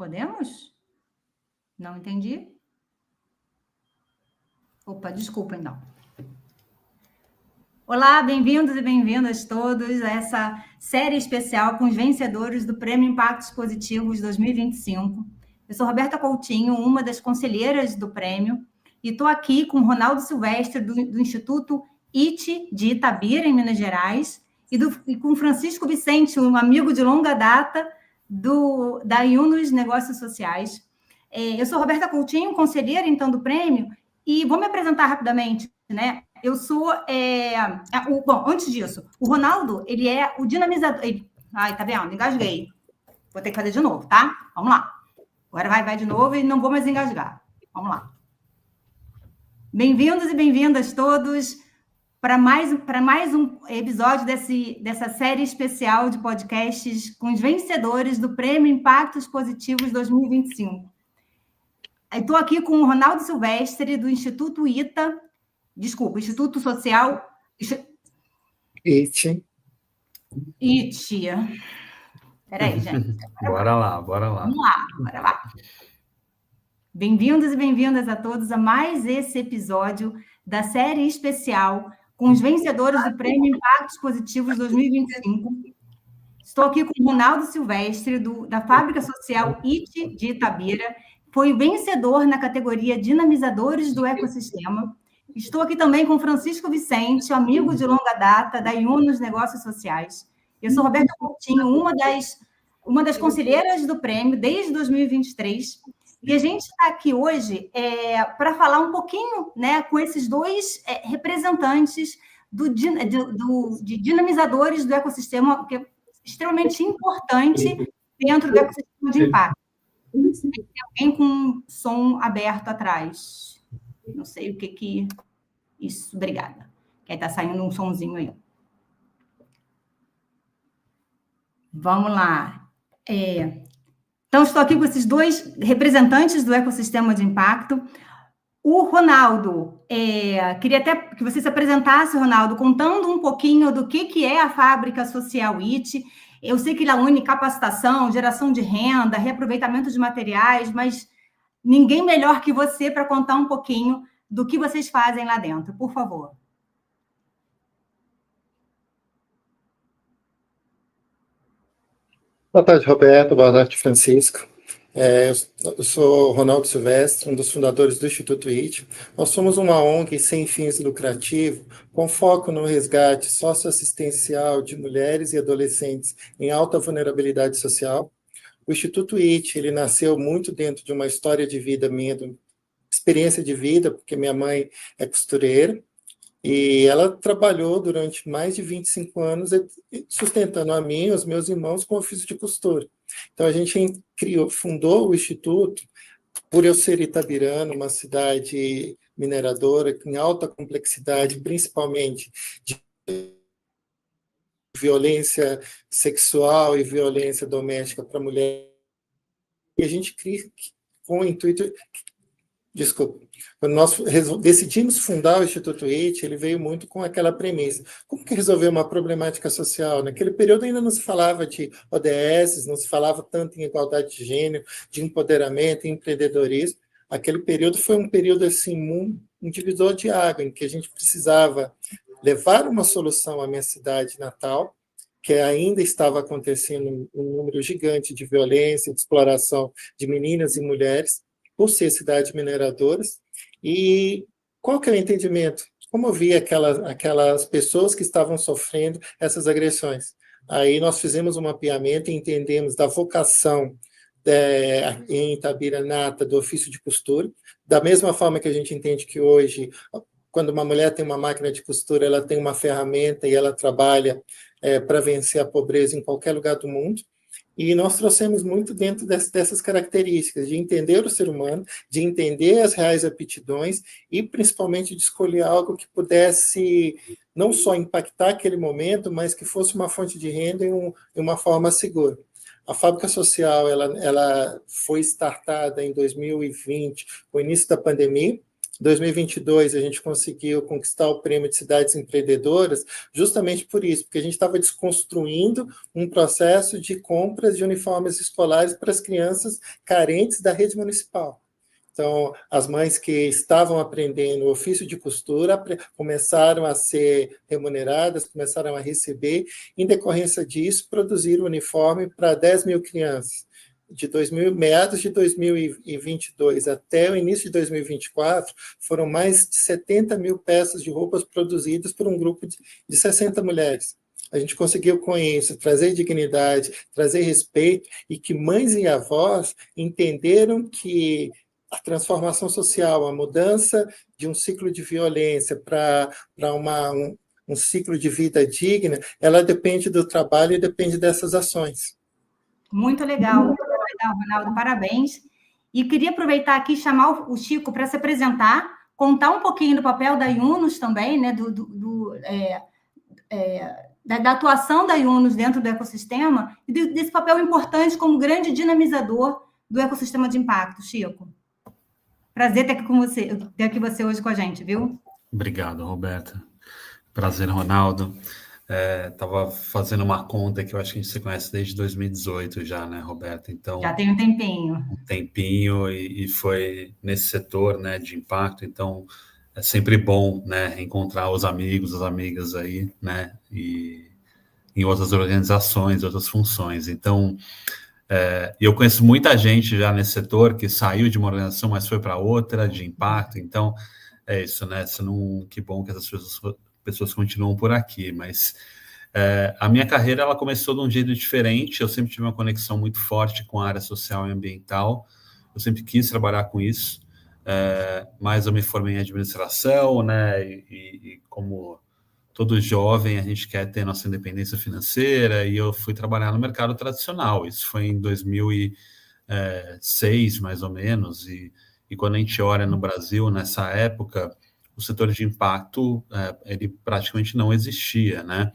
Podemos? Não entendi. Opa, desculpa, então. Olá, bem-vindos e bem-vindas todos a essa série especial com os vencedores do Prêmio Impactos Positivos 2025. Eu sou Roberta Coutinho, uma das conselheiras do prêmio, e estou aqui com o Ronaldo Silvestre, do Instituto IT de Itabira, em Minas Gerais, e com o Francisco Vicente, um amigo de longa data da Yunus Negócios Sociais. Eu sou Roberta Coutinho, conselheira, então, do prêmio, e vou me apresentar rapidamente, né? Eu sou... Bom, antes disso, o Ronaldo, ele é o dinamizador... Ai, tá vendo? Engasguei. Vou ter que fazer de novo, tá? Vamos lá. Agora vai de novo e não vou mais engasgar. Vamos lá. Bem-vindos e bem-vindas todos para mais um episódio dessa série especial de podcasts com os vencedores do Prêmio Impactos Positivos 2025. Estou aqui com o Ronaldo Silvestre, do Instituto ITA, Instituto Social... IT. Peraí, gente. Bora lá. Vamos lá, bora lá. Bem-vindos e bem-vindas a todos a mais esse episódio da série especial com os vencedores do Prêmio Impactos Positivos 2025. Estou aqui com o Ronaldo Silvestre, da Fábrica Social IT de Itabira, foi vencedor na categoria Dinamizadores do Ecossistema. Estou aqui também com o Francisco Vicente, amigo de longa data da Yunus Negócios Sociais. Eu sou Roberta Coutinho, uma das conselheiras do prêmio desde 2023, e a gente está aqui hoje para falar um pouquinho, né, com esses dois representantes de dinamizadores do ecossistema, que é extremamente importante dentro do ecossistema de impacto. Tem alguém com som aberto atrás. Não sei o que... Isso, obrigada. Que aí está saindo um sonzinho aí. Vamos lá. Então, estou aqui com esses dois representantes do ecossistema de impacto. O Ronaldo, queria até que você se apresentasse, Ronaldo, contando um pouquinho do que é a Fábrica Social IT. Eu sei que ela une capacitação, geração de renda, reaproveitamento de materiais, mas ninguém melhor que você para contar um pouquinho do que vocês fazem lá dentro, por favor. Boa tarde, Roberto. Boa tarde, Francisco. Eu sou Ronaldo Silvestre, um dos fundadores do Instituto IT. Nós somos uma ONG sem fins lucrativos, com foco no resgate socioassistencial de mulheres e adolescentes em alta vulnerabilidade social. O Instituto IT, ele nasceu muito dentro de uma história de vida minha, de experiência de vida, porque minha mãe é costureira, e ela trabalhou durante mais de 25 anos sustentando a mim e os meus irmãos com ofício de costura. Então, a gente fundou o Instituto, por eu ser itabirano, uma cidade mineradora, em alta complexidade, principalmente de violência sexual e violência doméstica para mulher. E a gente cria com o intuito... Desculpa. Quando nós decidimos fundar o Instituto IT, ele veio muito com aquela premissa. Como que resolver uma problemática social? Naquele período ainda não se falava de ODS, não se falava tanto em igualdade de gênero, de empoderamento, empreendedorismo. Aquele período foi um período assim, um divisor de água, em que a gente precisava levar uma solução à minha cidade natal, que ainda estava acontecendo um número gigante de violência, de exploração de meninas e mulheres, por ser cidades mineradoras. E qual que é o entendimento? Como eu vi aquelas pessoas que estavam sofrendo essas agressões? Aí nós fizemos um mapeamento e entendemos da vocação em Itabira Nata do ofício de costura, da mesma forma que a gente entende que hoje, quando uma mulher tem uma máquina de costura, ela tem uma ferramenta e ela trabalha para vencer a pobreza em qualquer lugar do mundo. E nós trouxemos muito dentro dessas características, de entender o ser humano, de entender as reais aptidões e, principalmente, de escolher algo que pudesse não só impactar aquele momento, mas que fosse uma fonte de renda em uma forma segura. A Fábrica Social ela foi startada em 2020, com o início da pandemia. Em 2022, a gente conseguiu conquistar o prêmio de cidades empreendedoras, justamente por isso, porque a gente estava desconstruindo um processo de compras de uniformes escolares para as crianças carentes da rede municipal. Então, as mães que estavam aprendendo o ofício de costura começaram a ser remuneradas, começaram a receber, em decorrência disso, produziram uniforme para 10 mil crianças. Meados de 2022 até o início de 2024, foram mais de 70 mil peças de roupas produzidas por um grupo de 60 mulheres. A gente conseguiu, com isso, trazer dignidade, trazer respeito, e que mães e avós entenderam que a transformação social, a mudança de um ciclo de violência para um ciclo de vida digna, ela depende do trabalho e depende dessas ações. Muito legal, Ronaldo, parabéns. E queria aproveitar aqui e chamar o Chico para se apresentar, contar um pouquinho do papel da Yunus também, né, da atuação da Yunus dentro do ecossistema e desse papel importante como grande dinamizador do ecossistema de impacto. Chico. Prazer ter aqui você hoje com a gente, viu? Obrigado, Roberta. Prazer, Ronaldo. Estava fazendo uma conta que eu acho que a gente se conhece desde 2018 já, né, Roberta? Então, já tem um tempinho. Um tempinho, e foi nesse setor, né, de impacto. Então, é sempre bom, né, encontrar os amigos, as amigas aí, né, e em outras organizações, outras funções. Então, eu conheço muita gente já nesse setor que saiu de uma organização, mas foi para outra, de impacto. Então, é isso, né? Que bom que essas pessoas continuam por aqui. Mas a minha carreira, ela começou de um jeito diferente. Eu sempre tive uma conexão muito forte com a área social e ambiental. Eu sempre quis trabalhar com isso. Mas eu me formei em administração, né? E como todo jovem, a gente quer ter nossa independência financeira, e eu fui trabalhar no mercado tradicional. Isso foi em 2006, mais ou menos, e quando a gente olha no Brasil, nessa época, o setor de impacto, ele praticamente não existia, né?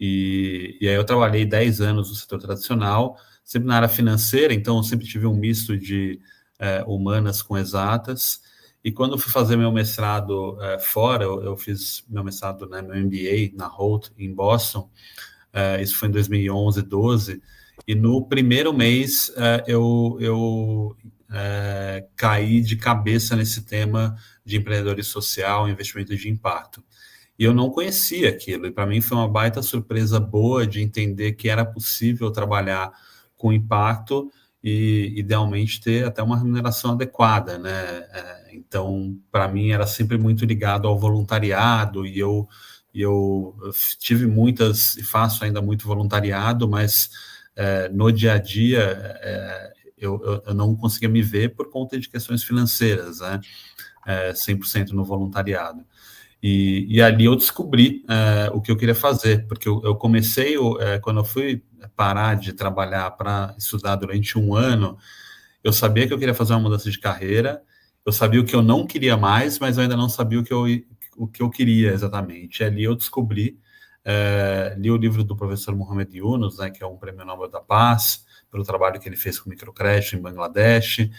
E aí eu trabalhei 10 anos no setor tradicional, sempre na área financeira, então eu sempre tive um misto de humanas com exatas. E quando eu fui fazer meu mestrado fora, eu fiz meu mestrado, né, meu MBA na Holt, em Boston, isso foi em 2011, 12, e no primeiro mês eu caí de cabeça nesse tema de empreendedorismo social, investimento de impacto. E eu não conhecia aquilo, e para mim foi uma baita surpresa boa de entender que era possível trabalhar com impacto e, idealmente, ter até uma remuneração adequada, né? Então, para mim, era sempre muito ligado ao voluntariado, e eu tive muitas, e faço ainda muito voluntariado, mas no dia a dia eu não conseguia me ver por conta de questões financeiras, né? 100% no voluntariado. E ali eu descobri o que eu queria fazer, porque eu comecei, quando eu fui parar de trabalhar para estudar durante um ano, eu sabia que eu queria fazer uma mudança de carreira, eu sabia o que eu não queria mais, mas eu ainda não sabia o que eu queria exatamente. E ali eu descobri, li o livro do professor Muhammad Yunus, né, que é um prêmio Nobel da Paz, pelo trabalho que ele fez com microcrédito em Bangladesh,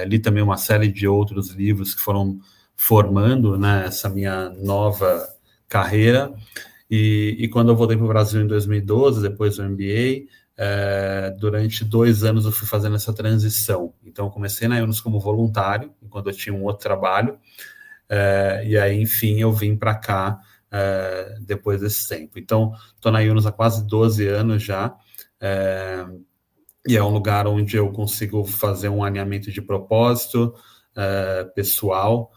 li também uma série de outros livros que foram formando, né, essa minha nova carreira, e quando eu voltei para o Brasil em 2012, depois do MBA, durante 2 anos eu fui fazendo essa transição. Então, eu comecei na Yunus como voluntário, enquanto eu tinha um outro trabalho, e aí, enfim, eu vim para cá depois desse tempo. Então, estou na Yunus há quase 12 anos já, e é um lugar onde eu consigo fazer um alinhamento de propósito pessoal,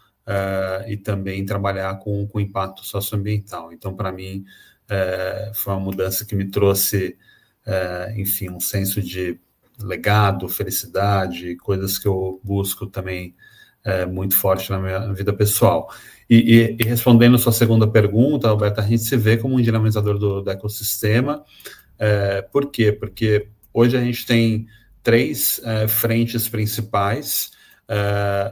e também trabalhar com impacto socioambiental. Então, para mim, foi uma mudança que me trouxe, enfim, um senso de legado, felicidade, coisas que eu busco também muito forte na minha vida pessoal. E respondendo a sua segunda pergunta, Alberto, a gente se vê como um dinamizador do ecossistema. Por quê? Porque hoje a gente tem 3 frentes principais.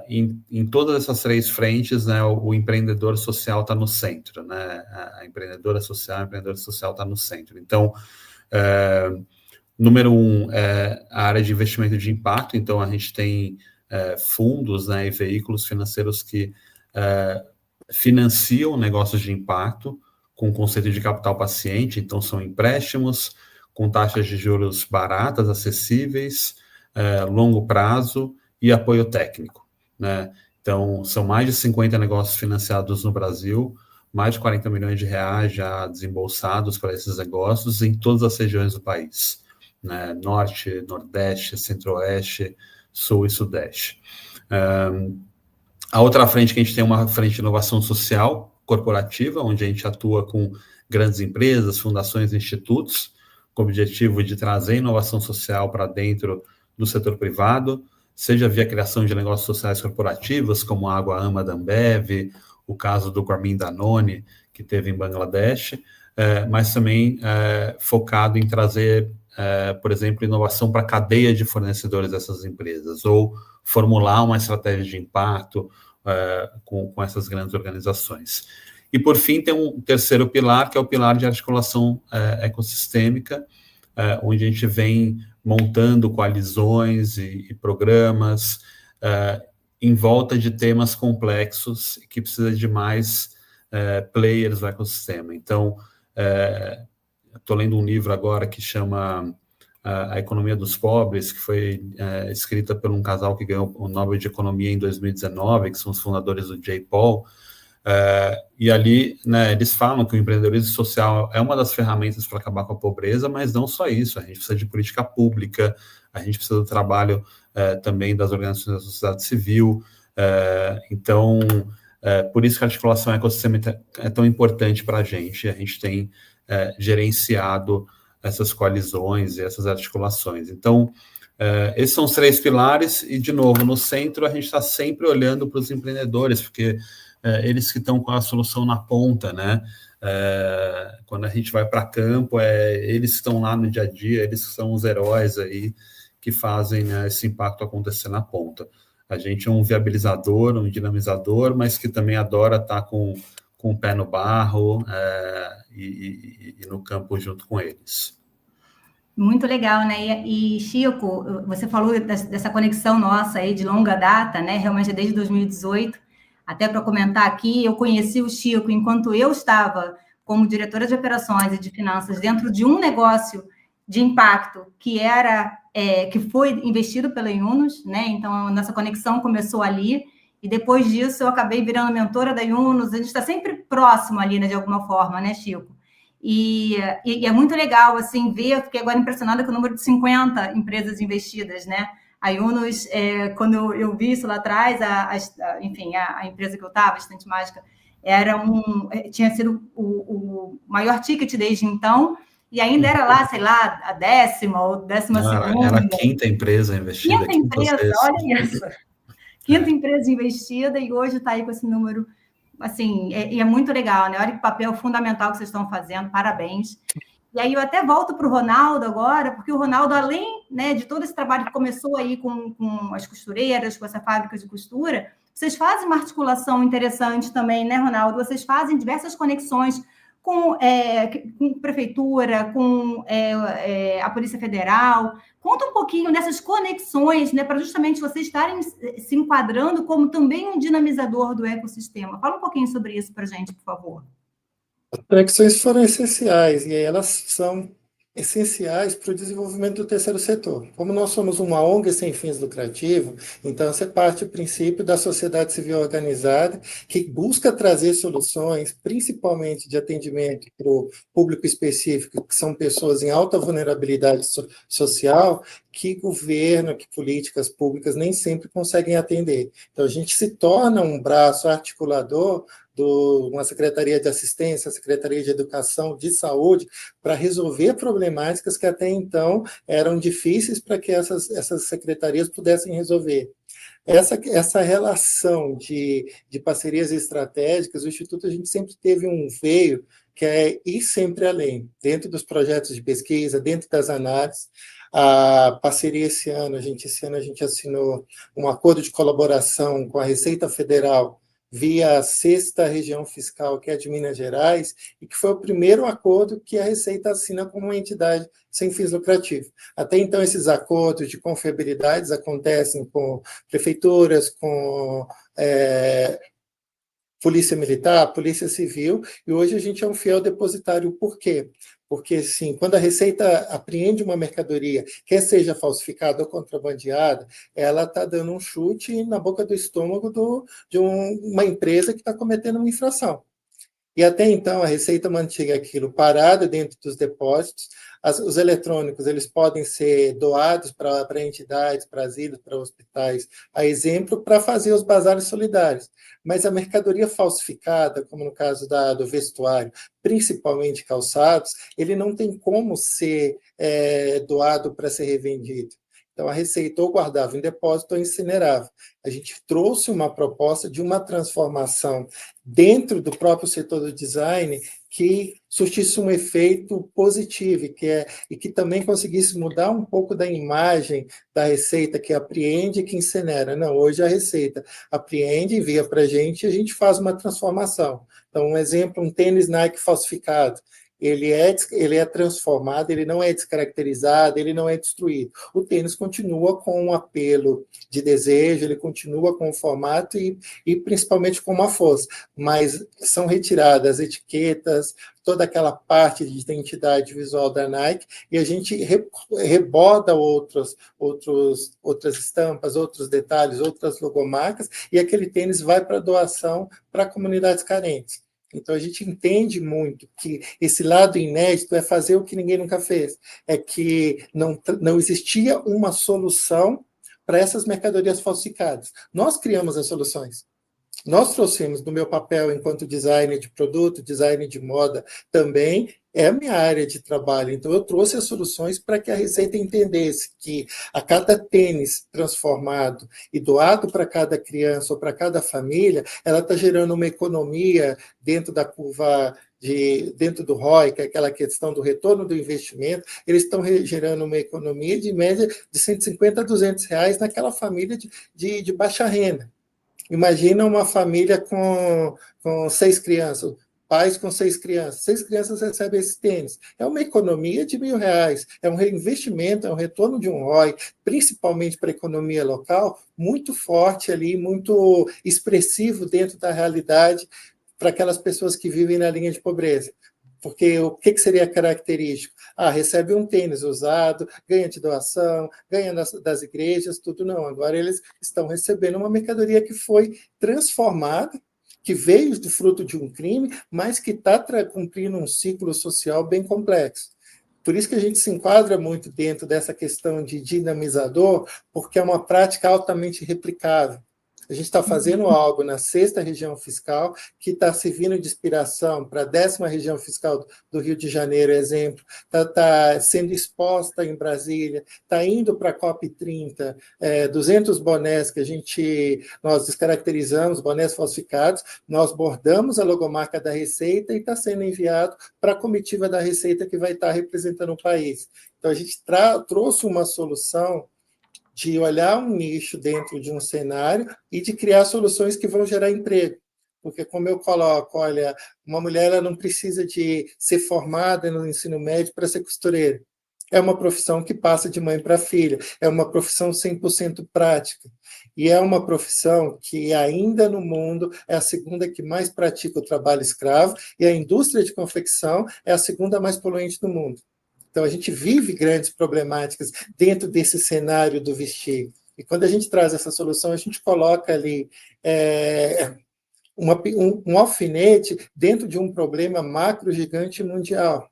Em todas essas 3 frentes, né, o empreendedor social está no centro, né? A empreendedora social, o empreendedor social está no centro. Então, número 1 é a área de investimento de impacto. Então, a gente tem fundos, né, e veículos financeiros que financiam negócios de impacto com o conceito de capital paciente, então são empréstimos com taxas de juros baratas, acessíveis, longo prazo e apoio técnico, né? Então, são mais de 50 negócios financiados no Brasil, mais de 40 milhões de reais já desembolsados para esses negócios em todas as regiões do país, né? Norte, Nordeste, Centro-Oeste, Sul e Sudeste. A outra frente que a gente tem uma frente de inovação social corporativa, onde a gente atua com grandes empresas, fundações e institutos, com o objetivo de trazer inovação social para dentro do setor privado, seja via criação de negócios sociais corporativos, como a Água Ama da Ambev, o caso do Garmin Danone, que teve em Bangladesh, mas também focado em trazer, por exemplo, inovação para a cadeia de fornecedores dessas empresas, ou formular uma estratégia de impacto com essas grandes organizações. E, por fim, tem um terceiro pilar, que é o pilar de articulação ecossistêmica, onde a gente vem montando coalizões e programas em volta de temas complexos que precisa de mais players no ecossistema. Então, estou lendo um livro agora que chama A Economia dos Pobres, que foi escrita por um casal que ganhou o Nobel de Economia em 2019, que são os fundadores do J-POL, e ali, né, eles falam que o empreendedorismo social é uma das ferramentas para acabar com a pobreza, mas não só isso, a gente precisa de política pública, a gente precisa do trabalho também das organizações da sociedade civil, então, por isso que a articulação ecossistêmica é tão importante para a gente tem gerenciado essas coalizões e essas articulações. Então, esses são os 3 pilares, e, de novo, no centro a gente está sempre olhando para os empreendedores, porque eles que estão com a solução na ponta, né? Quando a gente vai para campo, eles que estão lá no dia a dia, eles que são os heróis aí que fazem, né, esse impacto acontecer na ponta. A gente é um viabilizador, um dinamizador, mas que também adora estar com o pé no barro e no campo junto com eles. Muito legal, né? E Chico, você falou dessa conexão nossa aí de longa data, né? Realmente desde 2018. Até para comentar aqui, eu conheci o Chico enquanto eu estava como diretora de operações e de finanças dentro de um negócio de impacto que foi investido pela Yunus, né? Então, a nossa conexão começou ali, e depois disso eu acabei virando mentora da Yunus. A gente está sempre próximo ali, né, de alguma forma, né, Chico? E é muito legal, assim, ver, fiquei agora impressionada com o número de 50 empresas investidas, né? A Yunus, quando eu vi isso lá atrás, enfim, a empresa que eu estava, a Estante Mágica, tinha sido o maior ticket desde então, e ainda era lá, sei lá, a 10ª ou 12ª. Era a 5ª empresa investida. 5ª empresa, olha isso. 5ª empresa investida, e hoje está aí com esse número, assim, e é muito legal, né? Olha que papel fundamental que vocês estão fazendo, parabéns. E aí eu até volto para o Ronaldo agora, porque o Ronaldo, além, né, de todo esse trabalho que começou aí com as costureiras, com essa fábrica de costura, vocês fazem uma articulação interessante também, né, Ronaldo? Vocês fazem diversas conexões com prefeitura, com a Polícia Federal. Conta um pouquinho dessas conexões, né, para justamente vocês estarem se enquadrando como também um dinamizador do ecossistema. Fala um pouquinho sobre isso para a gente, por favor. As conexões foram essenciais, e elas são essenciais para o desenvolvimento do terceiro setor. Como nós somos uma ONG sem fins lucrativos, então você parte do princípio da sociedade civil organizada, que busca trazer soluções, principalmente de atendimento para o público específico, que são pessoas em alta vulnerabilidade social, que governo, que políticas públicas nem sempre conseguem atender. Então, a gente se torna um braço articulador uma Secretaria de Assistência, Secretaria de Educação, de Saúde, para resolver problemáticas que até então eram difíceis para que essas secretarias pudessem resolver. Essa relação de parcerias estratégicas, o Instituto, a gente sempre teve um veio que é ir sempre além, dentro dos projetos de pesquisa, dentro das análises. A parceria esse ano a gente assinou um acordo de colaboração com a Receita Federal via a 6ª região fiscal, que é de Minas Gerais, e que foi o primeiro acordo que a Receita assina como uma entidade sem fins lucrativos. Até então, esses acordos de confiabilidades acontecem com prefeituras, com Polícia Militar, Polícia Civil, e hoje a gente é um fiel depositário. Por quê? Porque, assim, quando a Receita apreende uma mercadoria, quer seja falsificada ou contrabandeada, ela está dando um chute na boca do estômago de uma empresa que está cometendo uma infração. E até então a Receita mantinha aquilo parado dentro dos depósitos. Os eletrônicos eles podem ser doados para entidades, para asilos, para hospitais, a exemplo, para fazer os bazares solidários. Mas a mercadoria falsificada, como no caso do vestuário, principalmente calçados, ele não tem como ser doado para ser revendido. Então, a Receita ou guardava em depósito ou incinerava. A gente trouxe uma proposta de uma transformação dentro do próprio setor do design que surtisse um efeito positivo e que também conseguisse mudar um pouco da imagem da Receita que apreende e que incinera. Não, hoje a Receita apreende, envia para a gente faz uma transformação. Então, um exemplo, um tênis Nike falsificado. Ele é transformado, ele não é descaracterizado, ele não é destruído. O tênis continua com um apelo de desejo, ele continua com o formato e principalmente com uma força, mas são retiradas as etiquetas, toda aquela parte de identidade visual da Nike, e a gente reborda outras estampas, outros detalhes, outras logomarcas, e aquele tênis vai para doação para comunidades carentes. Então, a gente entende muito que esse lado inédito é fazer o que ninguém nunca fez. É que não existia uma solução para essas mercadorias falsificadas. Nós criamos as soluções. Nós trouxemos, no meu papel enquanto designer de produto, designer de moda também, é a minha área de trabalho. Então, eu trouxe as soluções para que a Receita entendesse que a cada tênis transformado e doado para cada criança ou para cada família, ela está gerando uma economia dentro da curva dentro do ROI, que é aquela questão do retorno do investimento, eles estão gerando uma economia de média de R$150 a R$200 naquela família de baixa renda. Imagina uma família com 6 crianças, pais com 6 crianças. 6 crianças recebem esse tênis. É uma economia de R$1.000. É um reinvestimento, é um retorno de um ROI, principalmente para a economia local, muito forte ali, muito expressivo dentro da realidade para aquelas pessoas que vivem na linha de pobreza. Porque o que seria característico? Recebe um tênis usado, ganha de doação, ganha das igrejas, tudo não. Agora eles estão recebendo uma mercadoria que foi transformada, que veio do fruto de um crime, mas que está cumprindo um ciclo social bem complexo. Por isso que a gente se enquadra muito dentro dessa questão de dinamizador, porque é uma prática altamente replicável. A gente está fazendo algo na 6ª região fiscal, que está servindo de inspiração para a 10ª região fiscal do Rio de Janeiro, exemplo, está sendo exposta em Brasília, está indo para a COP30, 200 bonés que nós descaracterizamos, bonés falsificados, nós bordamos a logomarca da Receita e está sendo enviado para a comitiva da Receita que vai estar representando o país. Então, a gente trouxe uma solução de olhar um nicho dentro de um cenário e de criar soluções que vão gerar emprego. Porque, como eu coloco, olha, uma mulher ela não precisa de ser formada no ensino médio para ser costureira. É uma profissão que passa de mãe para filha, é uma profissão 100% prática. E é uma profissão que ainda no mundo é a segunda que mais pratica o trabalho escravo, e a indústria de confecção é a segunda mais poluente do mundo. Então, a gente vive grandes problemáticas dentro desse cenário do vestir. E quando a gente traz essa solução, a gente coloca ali um alfinete dentro de um problema macro gigante mundial.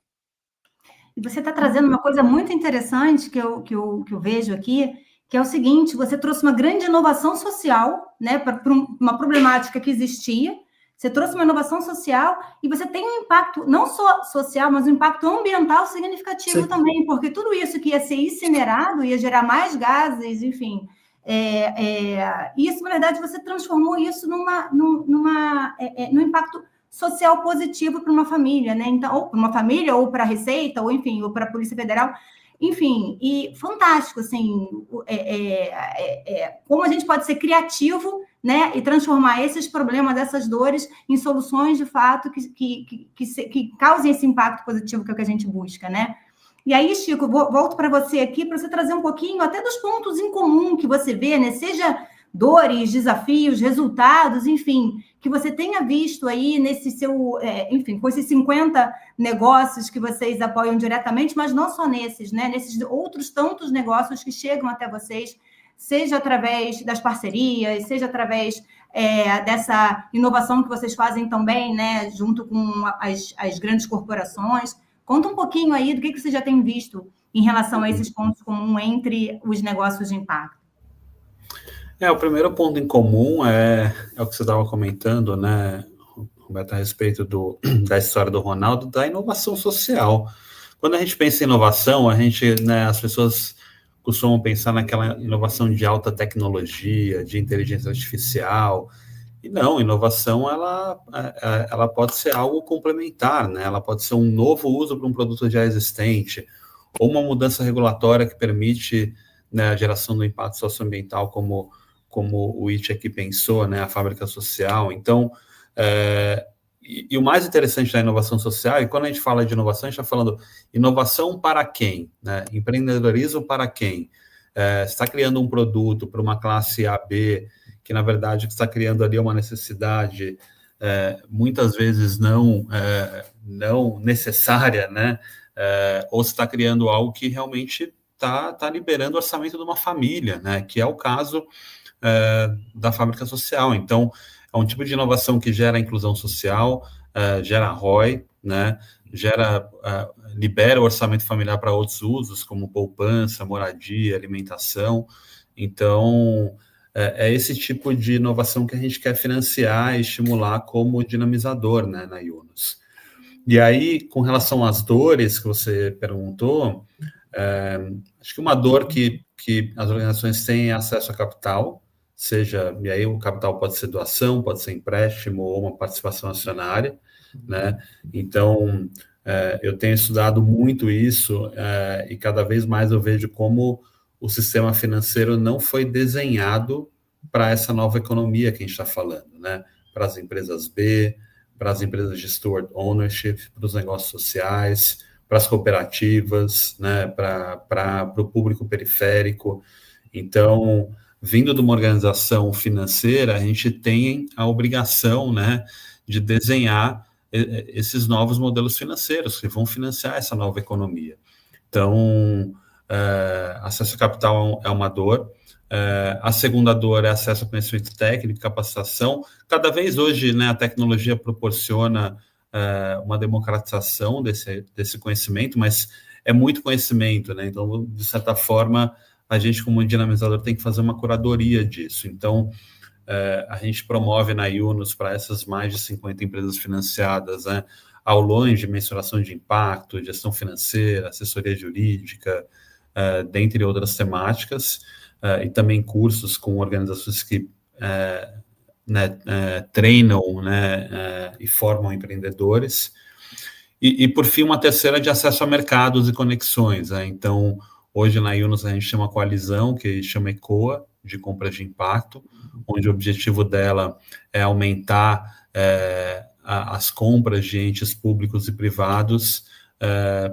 E você está trazendo uma coisa muito interessante que eu vejo aqui, que é o seguinte: você trouxe uma grande inovação social, né, para uma problemática que existia. Você trouxe uma inovação social e você tem um impacto, não só social, mas um impacto ambiental significativo Sim. também, porque tudo isso que ia ser incinerado, ia gerar mais gases, enfim. Isso, na verdade, você transformou isso num impacto social positivo para uma família, né? Então, ou para uma família, ou para a Receita, ou, enfim, ou para a Polícia Federal. Enfim, e fantástico, assim, como a gente pode ser criativo, né, e transformar esses problemas, essas dores, em soluções, de fato, que causem esse impacto positivo que é o que a gente busca, né? E aí, Chico, volto para você aqui, para você trazer um pouquinho até dos pontos em comum que você vê, né, seja dores, desafios, resultados, enfim, que você tenha visto aí nesse seu, enfim, com esses 50 negócios que vocês apoiam diretamente, mas não só nesses, né? Nesses outros tantos negócios que chegam até vocês, seja através das parcerias, seja através dessa inovação que vocês fazem também, né, junto com as grandes corporações. Conta um pouquinho aí do que você já tem visto em relação a esses pontos comuns entre os negócios de impacto. O primeiro ponto em comum é o que você estava comentando, né, Roberto, a respeito da história do Ronaldo, da inovação social. Quando a gente pensa em inovação, as pessoas costumam pensar naquela inovação de alta tecnologia, de inteligência artificial. E não, inovação, ela pode ser algo complementar, né? Ela pode ser um novo uso para um produto já existente, ou uma mudança regulatória que permite, né, a geração do impacto socioambiental, como o IT aqui pensou, né, a fábrica social. Então, e o mais interessante da inovação social, e quando a gente fala de inovação, a gente está falando inovação para quem? Né? Empreendedorismo para quem? Você está criando um produto para uma classe A, B, que na verdade está criando ali uma necessidade muitas vezes não necessária, né? Ou você está criando algo que realmente está liberando o orçamento de uma família, né? Que é o caso da fábrica social. Então, é um tipo de inovação que gera inclusão social, gera ROI, né? Libera o orçamento familiar para outros usos, como poupança, moradia, alimentação. Então, é esse tipo de inovação que a gente quer financiar e estimular como dinamizador, né, na Yunus. E aí, com relação às dores que você perguntou, acho que uma dor que as organizações têm é acesso a capital, e aí o capital pode ser doação, pode ser empréstimo ou uma participação acionária, né? Então, eu tenho estudado muito isso e cada vez mais eu vejo como o sistema financeiro não foi desenhado para essa nova economia que a gente está falando, né? Para as empresas B, para as empresas de steward ownership, para os negócios sociais, para as cooperativas, né? Para o público periférico. Então, vindo de uma organização financeira, a gente tem a obrigação, né, de desenhar esses novos modelos financeiros que vão financiar essa nova economia. Então, acesso a capital é uma dor. A segunda dor é acesso a conhecimento técnico, capacitação. Cada vez hoje, né, a tecnologia proporciona uma democratização desse conhecimento, mas é muito conhecimento, né? Então, de certa forma, a gente, como dinamizador, tem que fazer uma curadoria disso. Então, a gente promove na Yunus para essas mais de 50 empresas financiadas, né, aulões de mensuração de impacto, gestão financeira, assessoria jurídica, dentre outras temáticas, e também cursos com organizações que treinam, né, e formam empreendedores. E, por fim, uma terceira de acesso a mercados e conexões, né? Então, hoje na Yunus a gente tem uma coalizão que chama ECOA, de compras de impacto, onde o objetivo dela é aumentar as compras de entes públicos e privados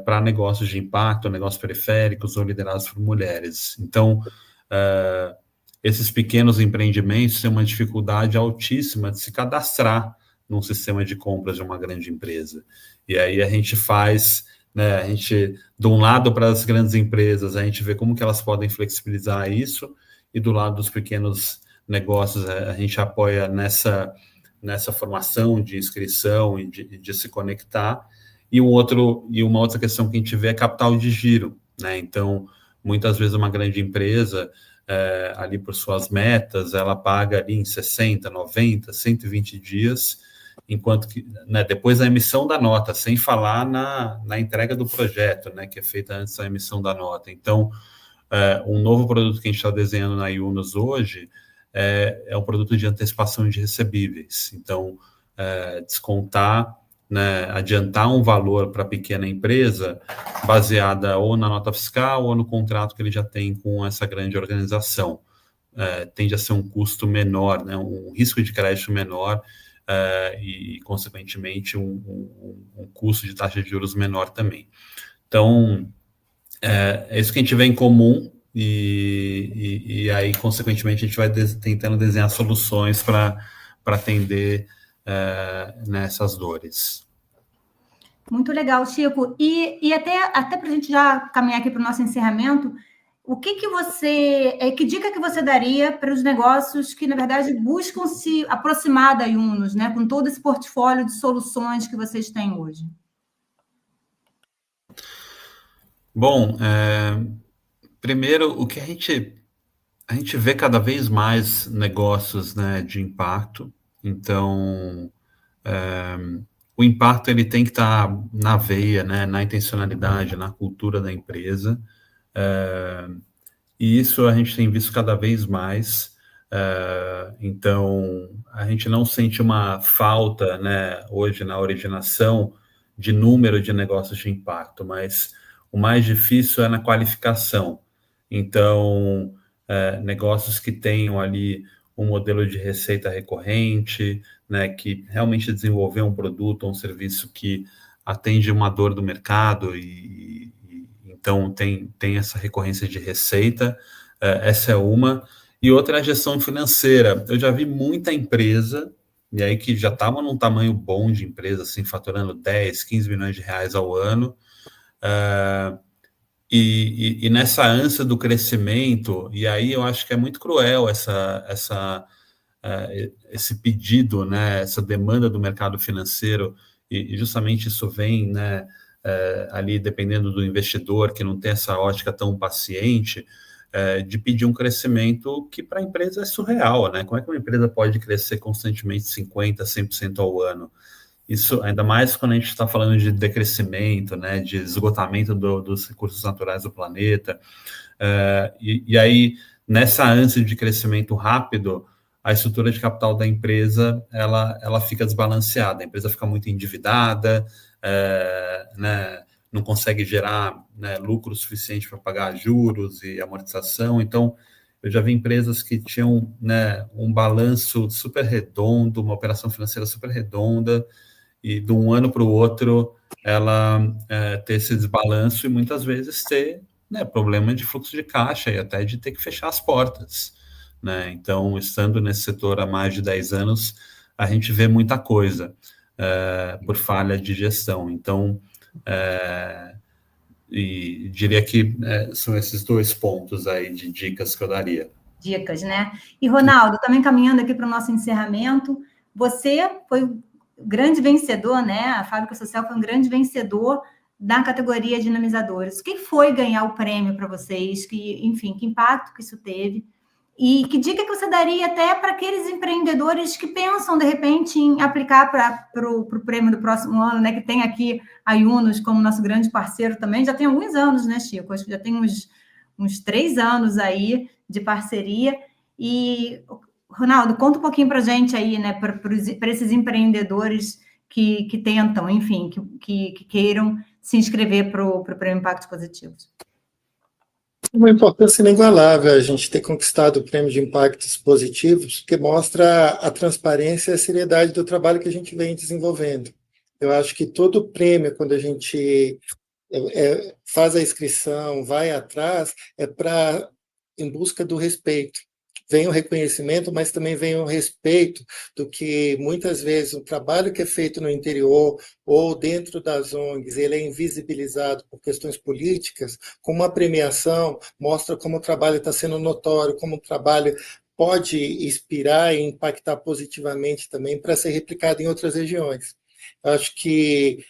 para negócios de impacto, negócios periféricos ou liderados por mulheres. Então, esses pequenos empreendimentos têm uma dificuldade altíssima de se cadastrar num sistema de compras de uma grande empresa. E aí a gente faz, né, a gente, de um lado para as grandes empresas, a gente vê como que elas podem flexibilizar isso, e do lado dos pequenos negócios, a gente apoia nessa formação de inscrição e de se conectar. E uma outra questão que a gente vê é capital de giro, né? Então, muitas vezes uma grande empresa, ali por suas metas, ela paga ali em 60, 90, 120 dias, enquanto que, né, depois da emissão da nota, sem falar na entrega do projeto, né, que é feita antes da emissão da nota. Então, um novo produto que a gente está desenhando na Yunus hoje é um produto de antecipação de recebíveis. Então, descontar, né, adiantar um valor para a pequena empresa baseada ou na nota fiscal ou no contrato que ele já tem com essa grande organização. Tende a ser um custo menor, né, um risco de crédito menor e, consequentemente, um custo de taxa de juros menor também. Então, é isso que a gente vê em comum, e aí, consequentemente, a gente vai tentando desenhar soluções para atender nessas dores. Muito legal, Chico. E até para a gente já caminhar aqui para o nosso encerramento, que dica que você daria para os negócios que, na verdade, buscam se aproximar da Yunus, né, com todo esse portfólio de soluções que vocês têm hoje? Bom, primeiro, o que a gente vê cada vez mais negócios, né, de impacto. Então, o impacto ele tem que estar na veia, né, na intencionalidade, na cultura da empresa. E isso a gente tem visto cada vez mais. Então, a gente não sente uma falta, né, hoje na originação de número de negócios de impacto, mas o mais difícil é na qualificação. Então, negócios que tenham ali um modelo de receita recorrente, né, que realmente desenvolveu um produto ou um serviço que atende uma dor do mercado e então tem essa recorrência de receita, essa é uma. E outra é a gestão financeira. Eu já vi muita empresa, e aí que já estava num tamanho bom de empresa, assim, faturando 10, 15 milhões de reais ao ano, e nessa ânsia do crescimento, e aí eu acho que é muito cruel esse pedido, né, essa demanda do mercado financeiro, e justamente isso vem, né, ali dependendo do investidor que não tem essa ótica tão paciente, de pedir um crescimento que para a empresa é surreal, né? Como é que uma empresa pode crescer constantemente 50%, 100% ao ano? Isso, ainda mais quando a gente está falando de decrescimento, né, de esgotamento dos recursos naturais do planeta. E aí, nessa ânsia de crescimento rápido, a estrutura de capital da empresa ela fica desbalanceada, a empresa fica muito endividada, né, não consegue gerar, né, lucro suficiente para pagar juros e amortização. Então, eu já vi empresas que tinham, né, um balanço super redondo, uma operação financeira super redonda, e de um ano para o outro ela ter esse desbalanço e muitas vezes ter, né, problema de fluxo de caixa e até de ter que fechar as portas, né? Então, estando nesse setor há mais de 10 anos, a gente vê muita coisa por falha de gestão. Então, e diria que são esses 2 pontos aí de dicas que eu daria. Dicas, né? E, Ronaldo, também caminhando aqui para o nosso encerramento, você foi o grande vencedor, né? A Fábrica Social foi um grande vencedor da categoria dinamizadores. O que foi ganhar o prêmio para vocês? Enfim, que impacto que isso teve? E que dica que você daria até para aqueles empreendedores que pensam, de repente, em aplicar para o prêmio do próximo ano, né? Que tem aqui a Yunus como nosso grande parceiro também. Já tem alguns anos, né, Chico? Acho que já tem uns 3 anos aí de parceria. E, Ronaldo, conta um pouquinho para a gente aí, né? Para esses empreendedores que tentam, enfim, que queiram se inscrever para o Prêmio Impactos Positivos. Uma importância inigualável a gente ter conquistado o Prêmio de Impactos Positivos, que mostra a transparência e a seriedade do trabalho que a gente vem desenvolvendo. Eu acho que todo prêmio, quando a gente faz a inscrição, vai atrás, em busca do respeito. Vem o reconhecimento, mas também vem o respeito do que, muitas vezes, o trabalho que é feito no interior ou dentro das ONGs, ele é invisibilizado por questões políticas, como uma premiação mostra como o trabalho está sendo notório, como o trabalho pode inspirar e impactar positivamente também para ser replicado em outras regiões. Eu acho que,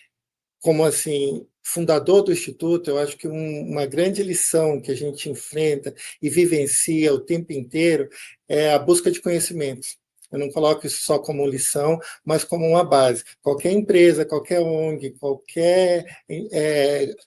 como assim, fundador do Instituto, eu acho que uma grande lição que a gente enfrenta e vivencia o tempo inteiro é a busca de conhecimentos. Eu não coloco isso só como lição, mas como uma base. Qualquer empresa, qualquer ONG, qualquer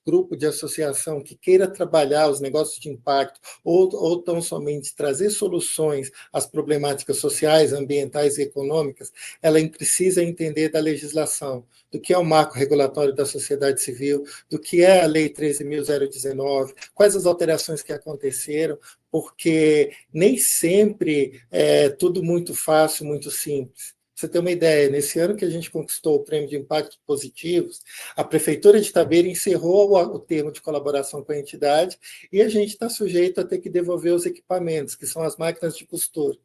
grupo de associação que queira trabalhar os negócios de impacto ou tão somente trazer soluções às problemáticas sociais, ambientais e econômicas, ela precisa entender da legislação, do que é o marco regulatório da sociedade civil, do que é a Lei 13.019, quais as alterações que aconteceram, porque nem sempre é tudo muito fácil, muito simples. você ter uma ideia, nesse ano que a gente conquistou o Prêmio de Impactos Positivos, a Prefeitura de Itabira encerrou o termo de colaboração com a entidade e a gente está sujeito a ter que devolver os equipamentos, que são as máquinas de costura.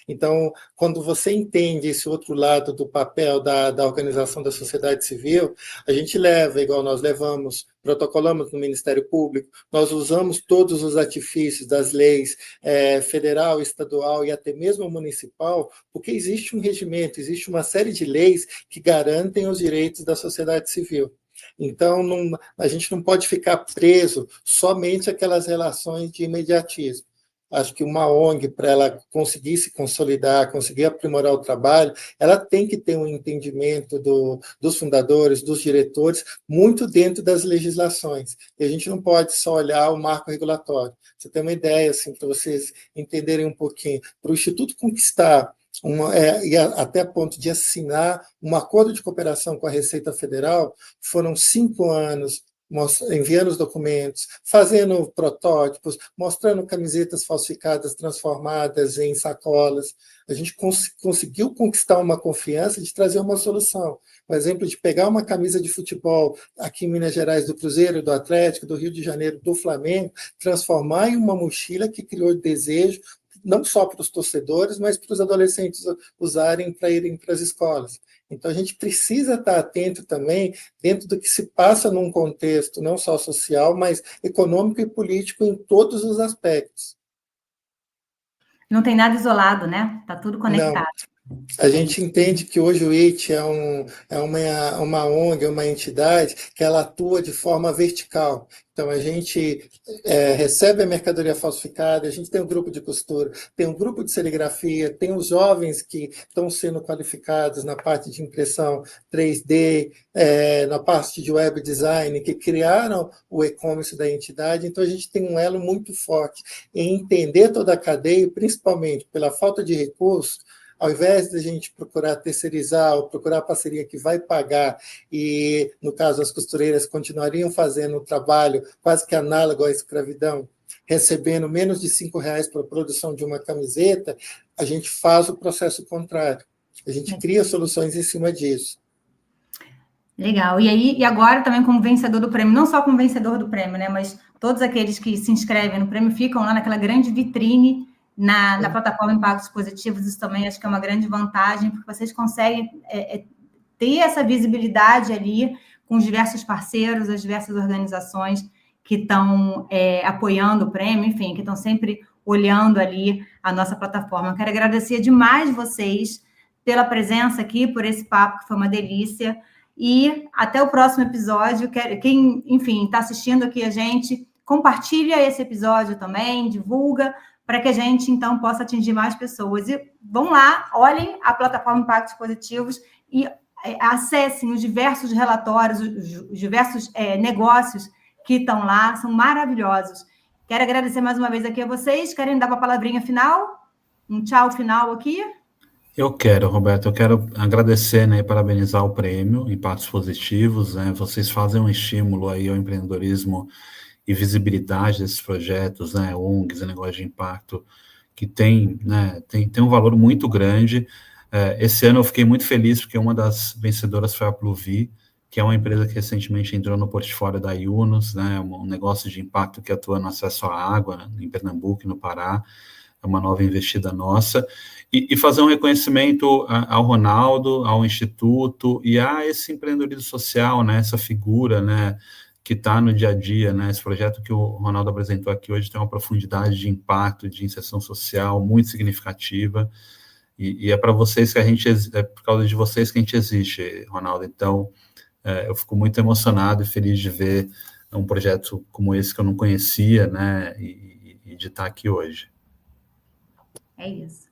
Então, quando você entende esse outro lado do papel da organização da sociedade civil, a gente leva, igual nós levamos, protocolamos no Ministério Público, nós usamos todos os artifícios das leis federal, estadual e até mesmo municipal, porque existe um regimento, existe uma série de leis que garantem os direitos da sociedade civil. Então, a gente não pode ficar preso somente àquelas relações de imediatismo. Acho que uma ONG, para ela conseguir se consolidar, conseguir aprimorar o trabalho, ela tem que ter um entendimento dos fundadores, dos diretores, muito dentro das legislações. E a gente não pode só olhar o marco regulatório. Você tem uma ideia, assim, para vocês entenderem um pouquinho. Para o Instituto conquistar e até a ponto de assinar um acordo de cooperação com a Receita Federal, foram 5 anos, enviando os documentos, fazendo protótipos, mostrando camisetas falsificadas, transformadas em sacolas. A gente conseguiu conquistar uma confiança de trazer uma solução. Por exemplo, de pegar uma camisa de futebol aqui em Minas Gerais, do Cruzeiro, do Atlético, do Rio de Janeiro, do Flamengo, transformar em uma mochila que criou desejo, não só para os torcedores, mas para os adolescentes usarem para irem para as escolas. Então, a gente precisa estar atento também dentro do que se passa num contexto não só social, mas econômico e político em todos os aspectos. Não tem nada isolado, né? Está tudo conectado. Não. A gente entende que hoje o IT é uma ONG, uma entidade que ela atua de forma vertical. Então, a gente recebe a mercadoria falsificada, a gente tem um grupo de costura, tem um grupo de serigrafia, tem os jovens que estão sendo qualificados na parte de impressão 3D, na parte de web design, que criaram o e-commerce da entidade. Então, a gente tem um elo muito forte em entender toda a cadeia, principalmente pela falta de recursos. Ao invés de a gente procurar terceirizar ou procurar parceria que vai pagar, e, no caso, as costureiras continuariam fazendo um trabalho quase que análogo à escravidão, recebendo menos de R$5 para a produção de uma camiseta, a gente faz o processo contrário. A gente cria soluções em cima disso. Legal. E agora também como vencedor do prêmio, não só como vencedor do prêmio, né, mas todos aqueles que se inscrevem no prêmio ficam lá naquela grande vitrine na plataforma Impactos Positivos. Isso também acho que é uma grande vantagem, porque vocês conseguem ter essa visibilidade ali com os diversos parceiros, as diversas organizações que estão apoiando o prêmio, enfim, que estão sempre olhando ali a nossa plataforma. Eu quero agradecer demais vocês pela presença aqui, por esse papo, que foi uma delícia. E até o próximo episódio. Quem, enfim, está assistindo aqui a gente, compartilha esse episódio também, divulga, para que a gente, então, possa atingir mais pessoas. E vão lá, olhem a plataforma Impactos Positivos e acessem os diversos relatórios, os diversos negócios que estão lá, são maravilhosos. Quero agradecer mais uma vez aqui a vocês. Querem dar uma palavrinha final? Um tchau final aqui? Eu quero, Roberto, eu quero agradecer, né, e parabenizar o prêmio Impactos Positivos, né, vocês fazem um estímulo aí ao empreendedorismo e visibilidade desses projetos, né, ONGs, negócio de impacto, que tem um valor muito grande. Esse ano eu fiquei muito feliz, porque uma das vencedoras foi a Pluvi, que é uma empresa que recentemente entrou no portfólio da Yunus, né, um negócio de impacto que atua no acesso à água, né, em Pernambuco e no Pará, é uma nova investida nossa, e fazer um reconhecimento ao Ronaldo, ao Instituto, e a esse empreendedorismo social, né, essa figura, né, que está no dia a dia, né, esse projeto que o Ronaldo apresentou aqui hoje tem uma profundidade de impacto, de inserção social muito significativa, e é para vocês que a gente, é por causa de vocês que a gente existe, Ronaldo. Então, eu fico muito emocionado e feliz de ver um projeto como esse que eu não conhecia, né, e de estar aqui hoje. É isso.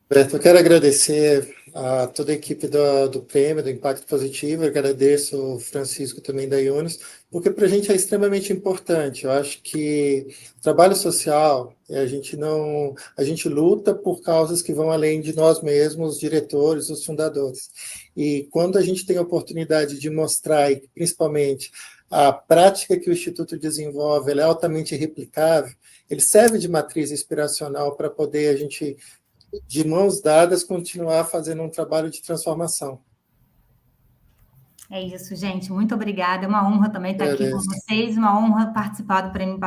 Roberto, eu quero agradecer a toda a equipe do prêmio, do Impacto Positivo. Eu agradeço o Francisco também da Yunus, porque para a gente é extremamente importante. Eu acho que trabalho social, a gente luta por causas que vão além de nós mesmos, os diretores, os fundadores. E quando a gente tem a oportunidade de mostrar, e principalmente a prática que o Instituto desenvolve, ela é altamente replicável, ele serve de matriz inspiracional para poder a gente de mãos dadas, continuar fazendo um trabalho de transformação. É isso, gente. Muito obrigada. É uma honra também estar aqui com Beleza. vocês, uma honra participar do Prêmio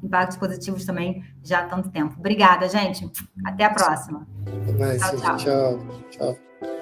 Impactos Positivos também já há tanto tempo. Obrigada, gente. Até a próxima. Até mais, Tchau, tchau. tchau. Tchau.